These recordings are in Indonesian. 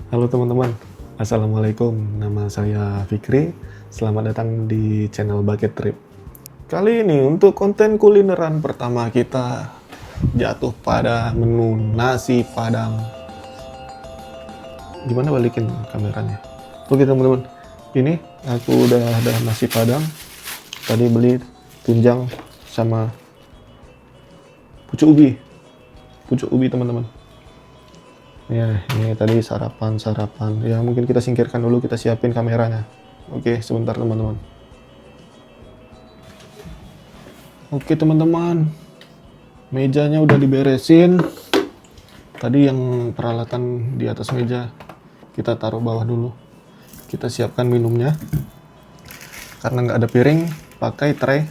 Halo teman-teman, Assalamualaikum. Nama saya Fikri. Selamat datang di channel Bucket Trip. Kali ini untuk konten kulineran pertama kita jatuh pada menu nasi Padang. Gimana balikin kameranya? Oke teman-teman, ini aku udah ada nasi Padang. Tadi beli tunjang sama pucuk ubi teman-teman. Ya, ini tadi sarapan. Ya, mungkin kita singkirkan dulu, kita siapin kameranya. Oke, sebentar teman-teman. Oke teman-teman, mejanya udah diberesin. Tadi yang peralatan di atas meja kita taruh bawah dulu. Kita siapkan minumnya. Karena nggak ada piring, pakai tray.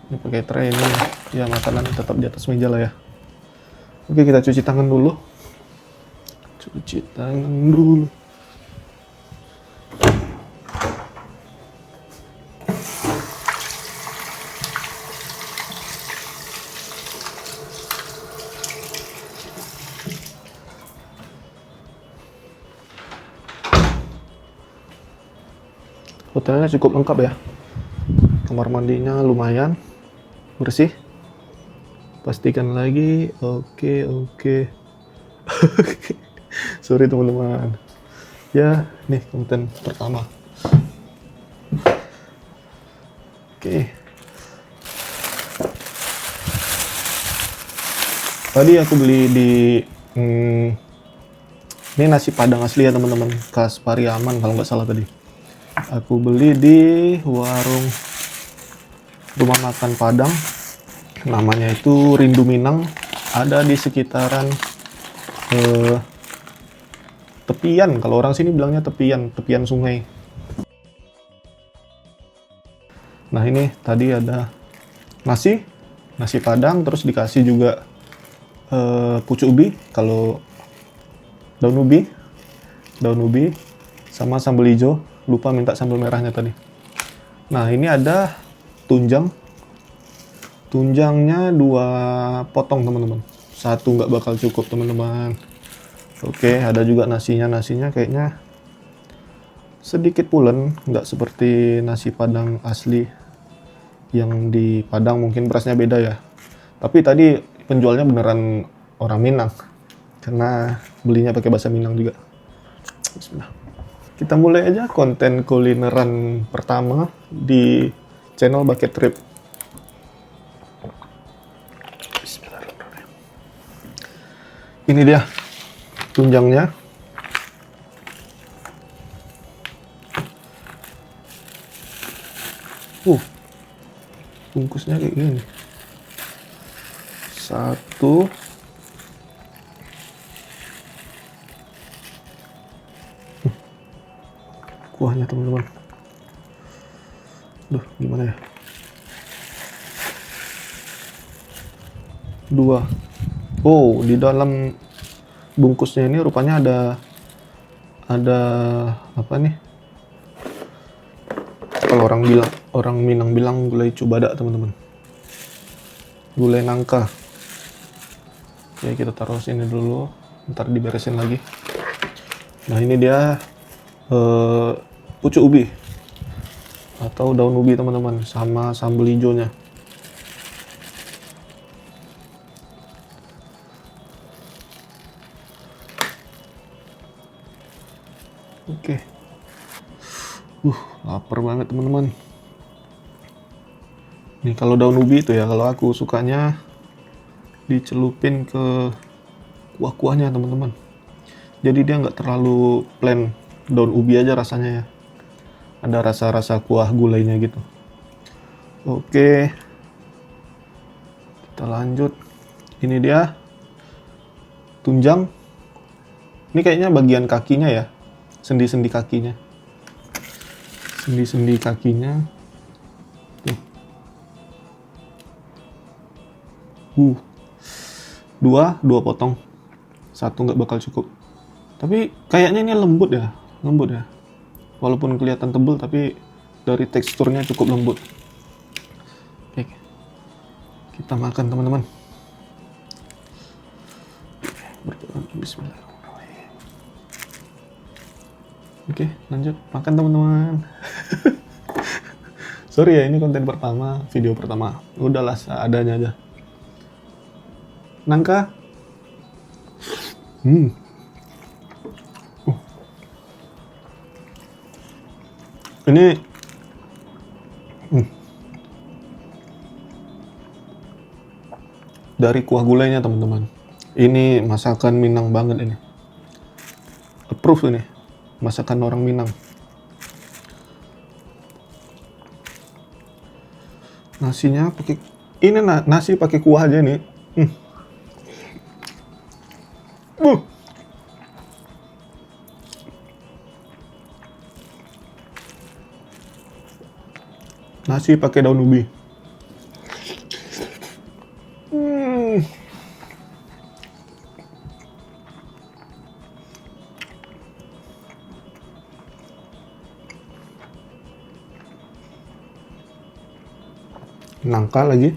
Ini pakai tray ini, ya makanan tetap di atas meja lah ya. Oke, kita cuci tangan dulu. Hotelnya cukup lengkap ya. Kamar mandinya lumayan bersih. Pastikan lagi. Oke. Sorry teman-teman. Ya, nih konten pertama. Oke. Tadi aku beli di ini nasi Padang asli ya teman-teman, khas Pariaman kalau nggak salah tadi. Aku beli di warung rumah makan Padang. Namanya itu Rindu Minang. Ada di sekitaran tepian, kalau orang sini bilangnya tepian sungai. Nah ini tadi ada nasi Padang, terus dikasih juga pucuk ubi, kalau daun ubi sama sambal hijau. Lupa minta sambal merahnya tadi. Nah ini ada tunjangnya 2 potong teman-teman, satu nggak bakal cukup teman-teman. Oke, ada juga nasinya kayaknya sedikit pulen, nggak seperti nasi Padang asli yang di Padang, mungkin berasnya beda ya. Tapi tadi penjualnya beneran orang Minang, karena belinya pakai bahasa Minang juga. Bismillah. Kita mulai aja konten kulineran pertama di channel Bucket Trip. Bismillahirrahmanirrahim. Ini dia tunjangnya. Bungkusnya kayak gini. 1, kuahnya teman-teman. Duh, gimana ya? 2. Oh, di dalam bungkusnya ini rupanya ada apa nih? Kalau orang Minang bilang gulai cubada teman-teman. Gulai nangka. Oke, kita taruh sini dulu, ntar diberesin lagi. Nah ini dia pucuk ubi atau daun ubi teman-teman, sama sambal hijaunya. Oke. Lapar banget teman-teman. Nih kalau daun ubi itu ya, kalau aku sukanya dicelupin ke kuah-kuahnya teman-teman. Jadi dia nggak terlalu plain daun ubi aja rasanya ya. Ada rasa-rasa kuah gulainya gitu. Oke. Kita lanjut. Ini dia tunjang. Ini kayaknya bagian kakinya ya. Sendi-sendi kakinya. Sendi-sendi kakinya. Tuh. Dua potong. Satu nggak bakal cukup. Tapi kayaknya ini lembut ya. Walaupun kelihatan tebal, tapi dari teksturnya cukup lembut. Oke. Kita makan teman-teman. Berdoa. Bismillahirrahmanirrahim. Oke, lanjut makan teman-teman. Sorry ya, ini konten pertama, video pertama. Udahlah seadanya aja. Nangka. Hmm. Ini dari kuah gulainya teman-teman. Ini masakan Minang banget ini. Approve ini. Masakan orang Minang. Nasinya pakai ini nasi pakai kuah aja nih. Nasi pakai daun ubi. Nangka lagi.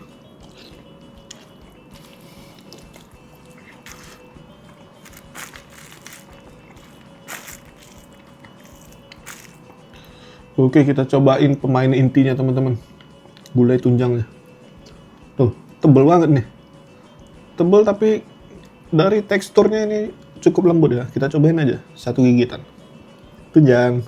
Oke, kita cobain pemain intinya teman-teman. Gulai tunjangnya. Tuh, tebel banget nih. Tebel tapi dari teksturnya ini cukup lembut ya. Kita cobain aja satu gigitan. Tunjang.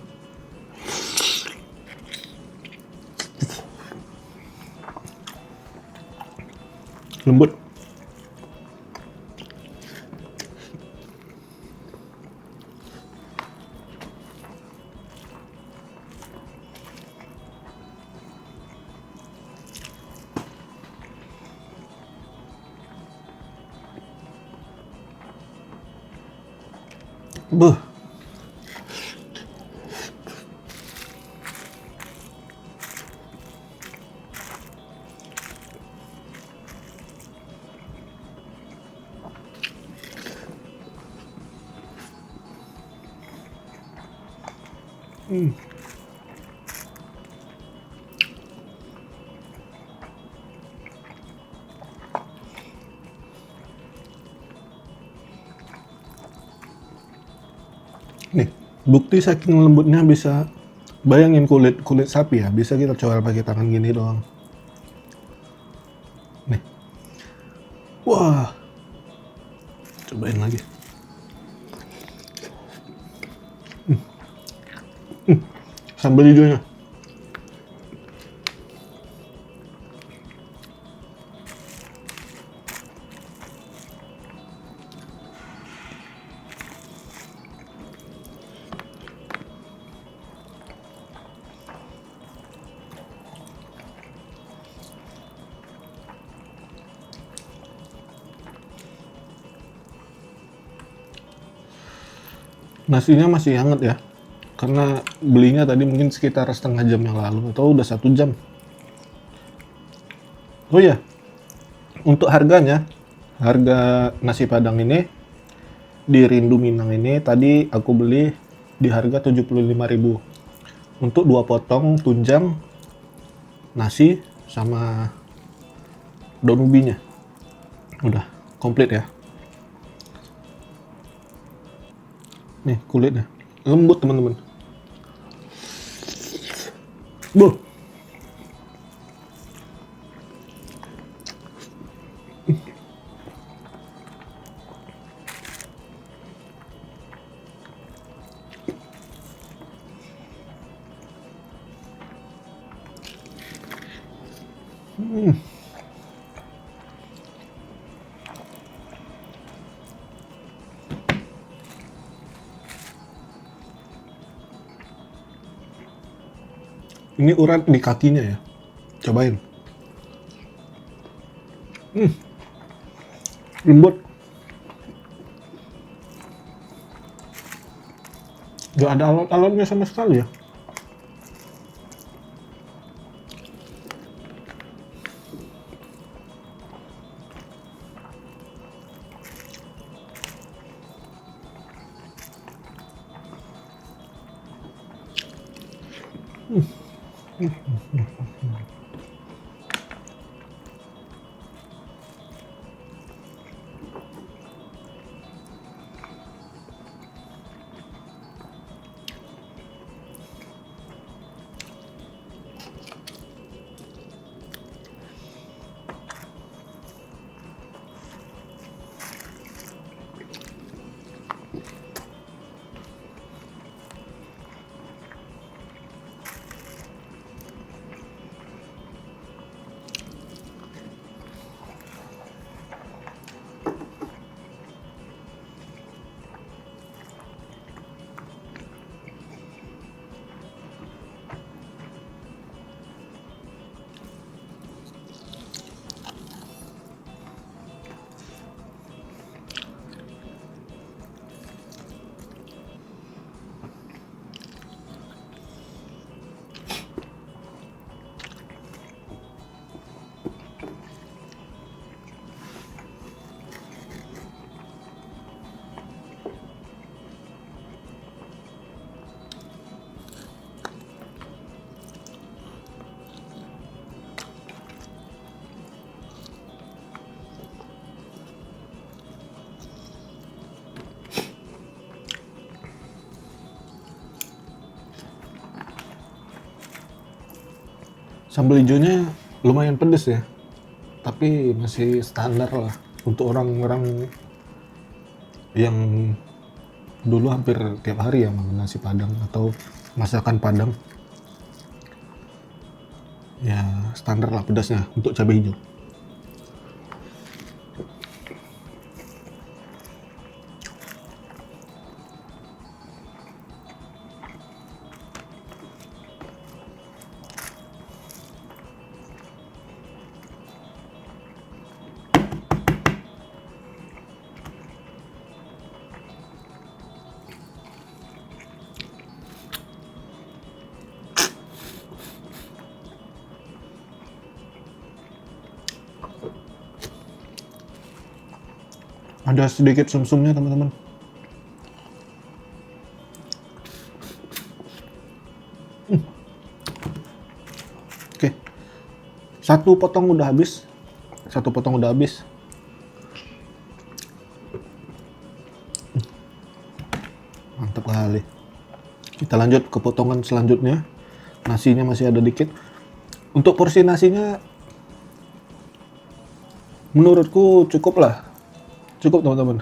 Lembut. Beuh. Nih, bukti saking lembutnya bisa bayangin kulit sapi ya, bisa kita coba pakai tangan gini doang. Nih. Wah. Cobain lagi. Sambal hijaunya. Nasinya masih hangat ya, karena belinya tadi mungkin sekitar setengah jam yang lalu atau udah 1 jam. Oh ya, untuk harganya, harga nasi padang ini di Rindu Minang ini tadi aku beli di harga 75.000 untuk 2 potong tunjang, nasi sama daun ubinya. Udah komplit ya. Nih kulitnya lembut teman-teman. Buh. Ini urat di kakinya ya. Cobain. Lembut. Gak ada alot-alotnya sama sekali ya. Sambal hijaunya lumayan pedes ya, tapi masih standar lah untuk orang-orang yang dulu hampir tiap hari ya makan nasi Padang atau masakan Padang. Ya standar lah pedasnya untuk cabai hijau. Ada sedikit sumsumnya teman-teman. Oke, satu potong udah habis. Mantap kali. Kita lanjut ke potongan selanjutnya. Nasinya masih ada dikit. Untuk porsi nasinya menurutku cukup lah. Cukup teman-teman.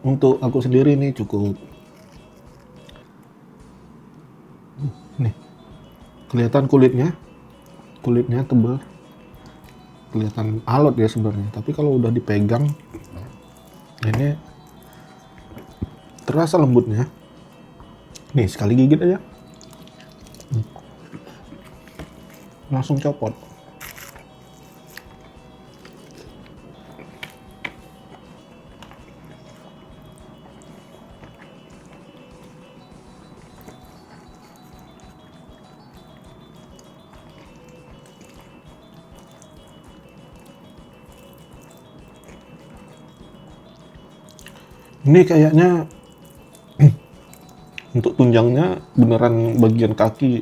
Untuk aku sendiri nih cukup. Nih, kelihatan kulitnya tebal. Kelihatan alot ya sebenarnya. Tapi kalau udah dipegang, ini terasa lembutnya. Nih, sekali gigit aja. Langsung copot. Ini kayaknya untuk tunjangnya beneran bagian kaki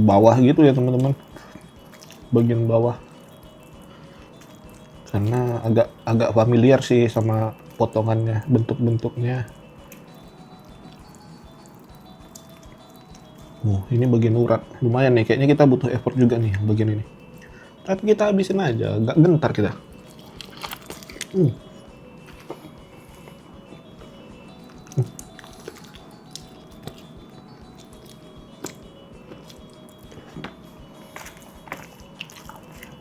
bawah gitu ya teman-teman, bagian bawah, karena agak familiar sih sama potongannya, bentuknya. Ini bagian urat lumayan nih, kayaknya kita butuh effort juga nih bagian ini, tapi kita habisin aja, agak gentar kita.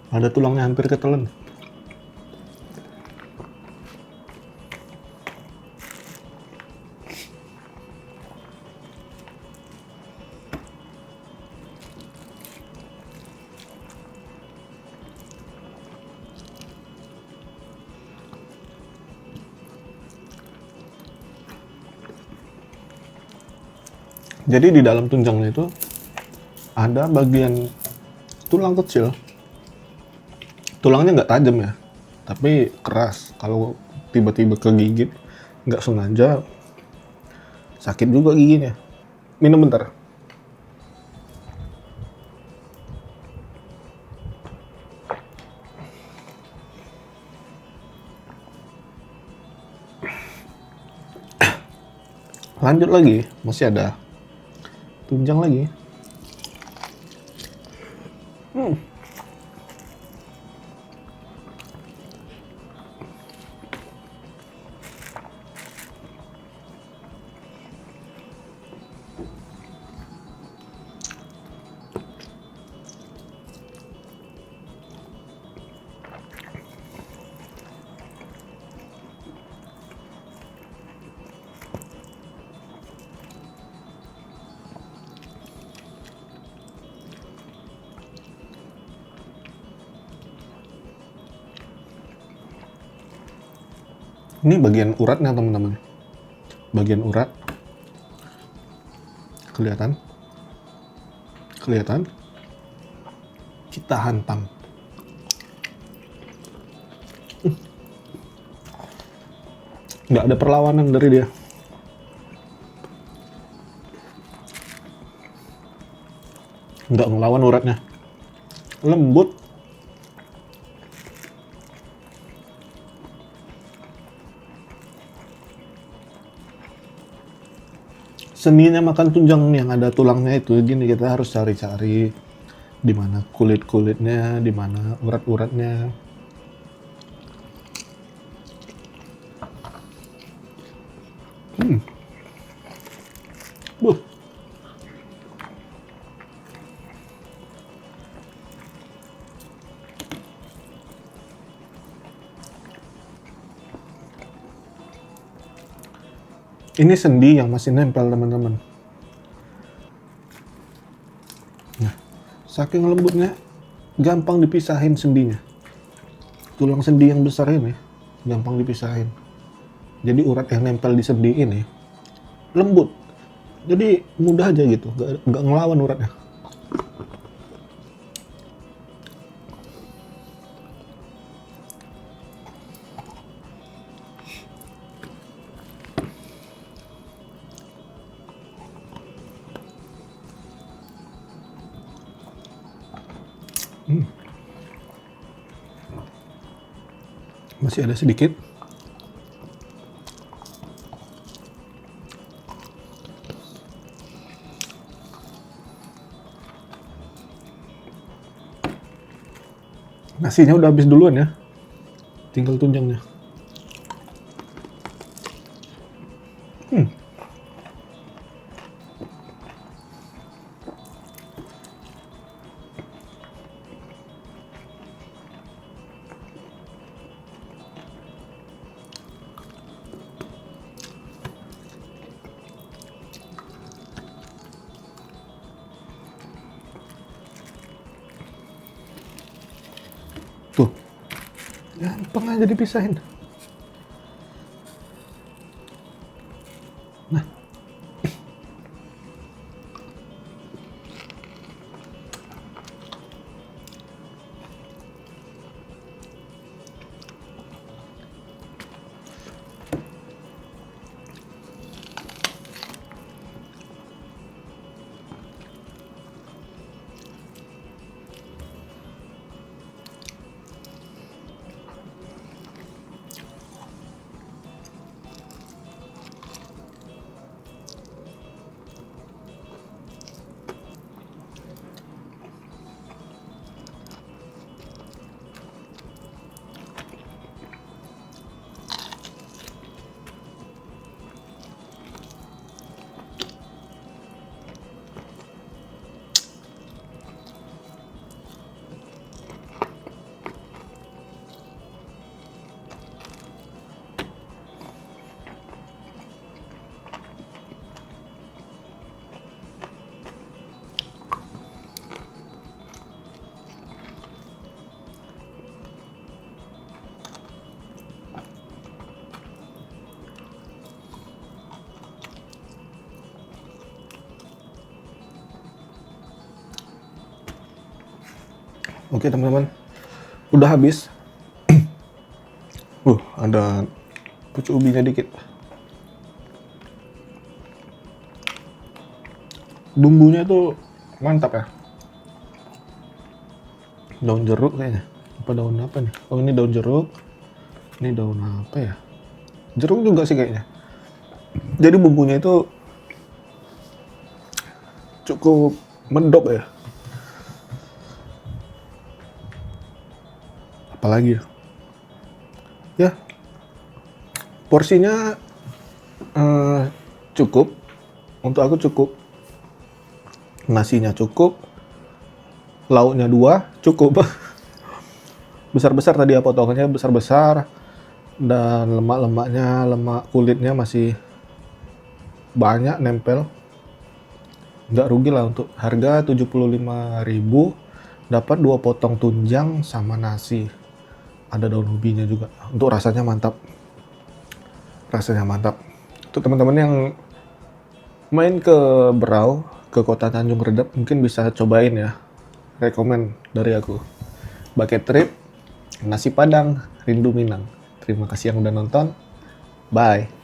Ada tulangnya hampir ketelan. Jadi di dalam tunjangnya itu ada bagian tulang kecil. Tulangnya nggak tajam ya, tapi keras. Kalau tiba-tiba kegigit nggak sengaja, sakit juga giginya. Minum bentar. Lanjut lagi, masih ada tunjang lagi. Ini bagian uratnya teman-teman, bagian urat kelihatan, kita hantam. Nggak ada perlawanan dari dia, nggak ngelawan uratnya, lembut. Seninya makan tunjang yang ada tulangnya itu gini, kita harus cari-cari di mana kulit-kulitnya, di mana urat-uratnya. Buh. Ini sendi yang masih nempel, teman-teman. Nah, saking lembutnya, gampang dipisahin sendinya. Tulang sendi yang besar ini gampang dipisahin. Jadi urat yang nempel di sendi ini lembut. Jadi mudah aja gitu, nggak ngelawan uratnya. Masih ada sedikit. Nasinya udah habis duluan ya. Tinggal tunjangnya. Tuh, gampang aja dipisahin. Nah, oke teman-teman, udah habis. Ada pucuk ubinya dikit. Bumbunya tuh mantap ya. Daun jeruk kayaknya. Apa daun apa nih? Oh, ini daun jeruk. Ini daun apa ya? Jeruk juga sih kayaknya. Jadi bumbunya itu cukup mendok ya. Apalagi ya? Ya, porsinya cukup. Untuk aku cukup. Nasinya cukup. Lauknya 2, cukup. Besar-besar tadi ya potongannya, besar-besar. Dan lemak-lemaknya, lemak kulitnya masih banyak nempel. Nggak rugi lah untuk harga 75.000. Dapat 2 potong tunjang sama nasi. Ada daun ubinya juga. Untuk rasanya mantap. Rasanya mantap. Untuk teman-teman yang main ke Berau, ke kota Tanjung Redep, mungkin bisa cobain ya. Rekomen dari aku. Bucket trip, nasi Padang, rindu Minang. Terima kasih yang udah nonton. Bye.